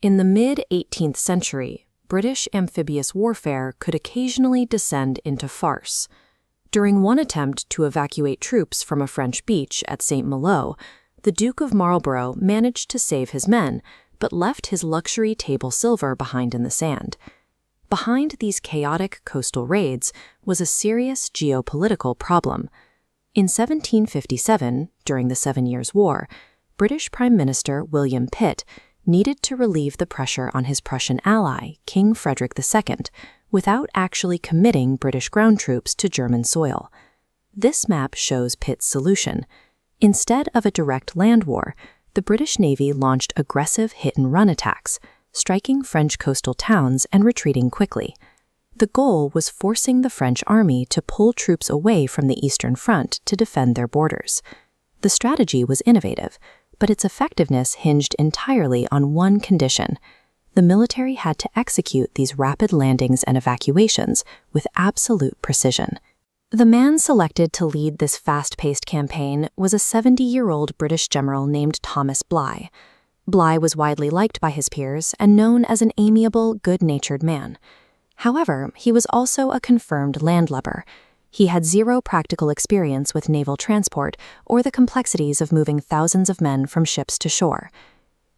In the mid-18th century, British amphibious warfare could occasionally descend into farce. During one attempt to evacuate troops from a French beach at St. Malo, the Duke of Marlborough managed to save his men, but left his luxury table silver behind in the sand. Behind these chaotic coastal raids was a serious geopolitical problem. In 1757, during the 7 Years' War, British Prime Minister William Pitt needed to relieve the pressure on his Prussian ally, King Frederick II, without actually committing British ground troops to German soil. This map shows Pitt's solution. Instead of a direct land war, the British Navy launched aggressive hit-and-run attacks, striking French coastal towns and retreating quickly. The goal was forcing the French army to pull troops away from the Eastern Front to defend their borders. The strategy was innovative, but its effectiveness hinged entirely on one condition. The military had to execute these rapid landings and evacuations with absolute precision. The man selected to lead this fast-paced campaign was a 70-year-old British general named Thomas Bligh. Bligh was widely liked by his peers and known as an amiable, good-natured man. However, he was also a confirmed landlubber. He had zero practical experience with naval transport or the complexities of moving thousands of men from ships to shore.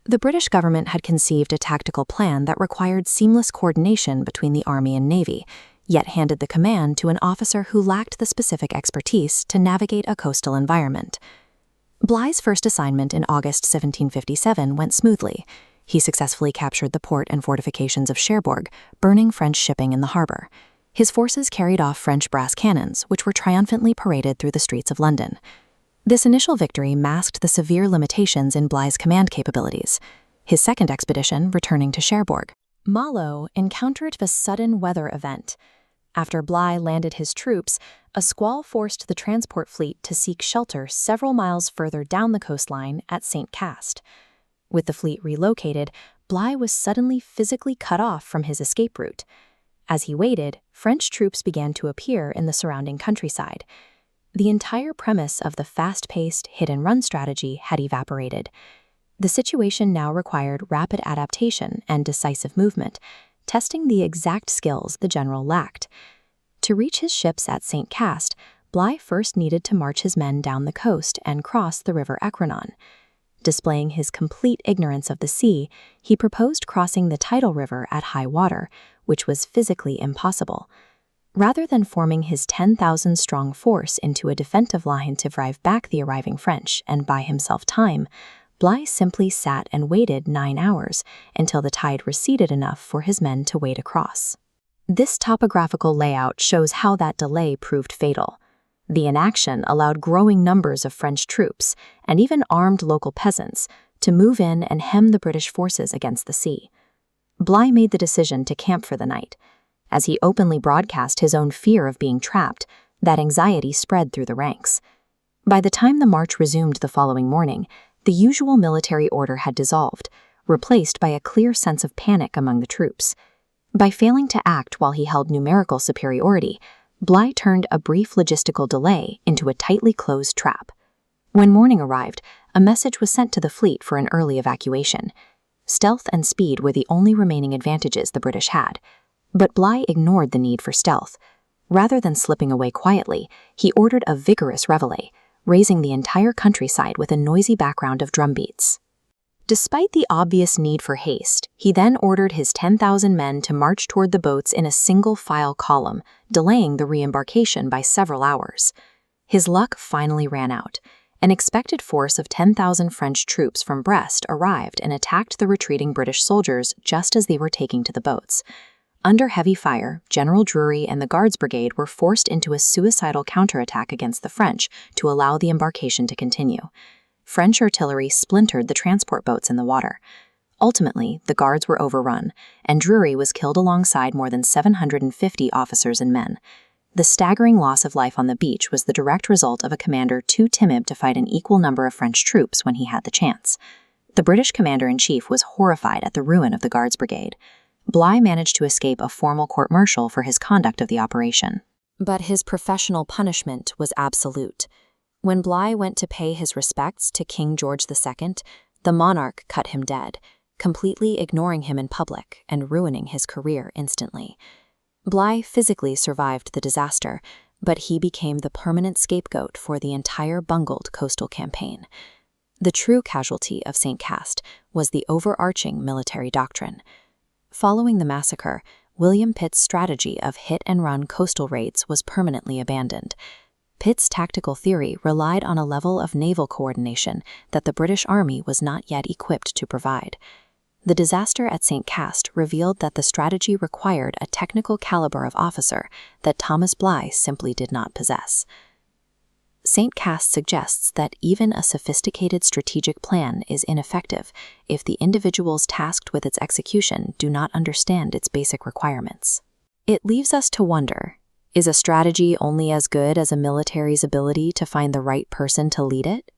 The British government had conceived a tactical plan that required seamless coordination between the Army and Navy, yet handed the command to an officer who lacked the specific expertise to navigate a coastal environment. Bligh's first assignment in August 1757 went smoothly. He successfully captured the port and fortifications of Cherbourg, burning French shipping in the harbor. His forces carried off French brass cannons, which were triumphantly paraded through the streets of London. This initial victory masked the severe limitations in Bligh's command capabilities. His second expedition, returning to Cherbourg, Malo encountered a sudden weather event. After Bligh landed his troops, a squall forced the transport fleet to seek shelter several miles further down the coastline at St. Cast. With the fleet relocated, Bligh was suddenly physically cut off from his escape route. As he waited, French troops began to appear in the surrounding countryside. The entire premise of the fast-paced, hit-and-run strategy had evaporated. The situation now required rapid adaptation and decisive movement, testing the exact skills the general lacked. To reach his ships at St. Cast, Bligh first needed to march his men down the coast and cross the river Ecrinon. Displaying his complete ignorance of the sea, he proposed crossing the tidal river at high water, which was physically impossible. Rather than forming his 10,000-strong force into a defensive line to drive back the arriving French and buy himself time, Bligh simply sat and waited 9 hours until the tide receded enough for his men to wade across. This topographical layout shows how that delay proved fatal. The inaction allowed growing numbers of French troops, and even armed local peasants, to move in and hem the British forces against the sea. Bligh made the decision to camp for the night. As he openly broadcast his own fear of being trapped, that anxiety spread through the ranks. By the time the march resumed the following morning, the usual military order had dissolved, replaced by a clear sense of panic among the troops. By failing to act while he held numerical superiority, Bligh turned a brief logistical delay into a tightly closed trap. When morning arrived, a message was sent to the fleet for an early evacuation. Stealth and speed were the only remaining advantages the British had. But Bligh ignored the need for stealth. Rather than slipping away quietly, he ordered a vigorous reveille, raising the entire countryside with a noisy background of drumbeats. Despite the obvious need for haste, he then ordered his 10,000 men to march toward the boats in a single-file column, delaying the re-embarkation by several hours. His luck finally ran out. An expected force of 10,000 French troops from Brest arrived and attacked the retreating British soldiers just as they were taking to the boats. Under heavy fire, General Drury and the Guards Brigade were forced into a suicidal counterattack against the French to allow the embarkation to continue. French artillery splintered the transport boats in the water. Ultimately, the guards were overrun, and Drury was killed alongside more than 750 officers and men. The staggering loss of life on the beach was the direct result of a commander too timid to fight an equal number of French troops when he had the chance. The British commander-in-chief was horrified at the ruin of the Guards Brigade. Bligh managed to escape a formal court-martial for his conduct of the operation. But his professional punishment was absolute. When Bligh went to pay his respects to King George II, the monarch cut him dead. completely ignoring him in public and ruining his career instantly. Bligh physically survived the disaster, but he became the permanent scapegoat for the entire bungled coastal campaign. The true casualty of St. Cast was the overarching military doctrine. Following the massacre, William Pitt's strategy of hit-and-run coastal raids was permanently abandoned. Pitt's tactical theory relied on a level of naval coordination that the British Army was not yet equipped to provide. The disaster at St. Cast revealed that the strategy required a technical caliber of officer that Thomas Bligh simply did not possess. St. Cast suggests that even a sophisticated strategic plan is ineffective if the individuals tasked with its execution do not understand its basic requirements. It leaves us to wonder, is a strategy only as good as a military's ability to find the right person to lead it?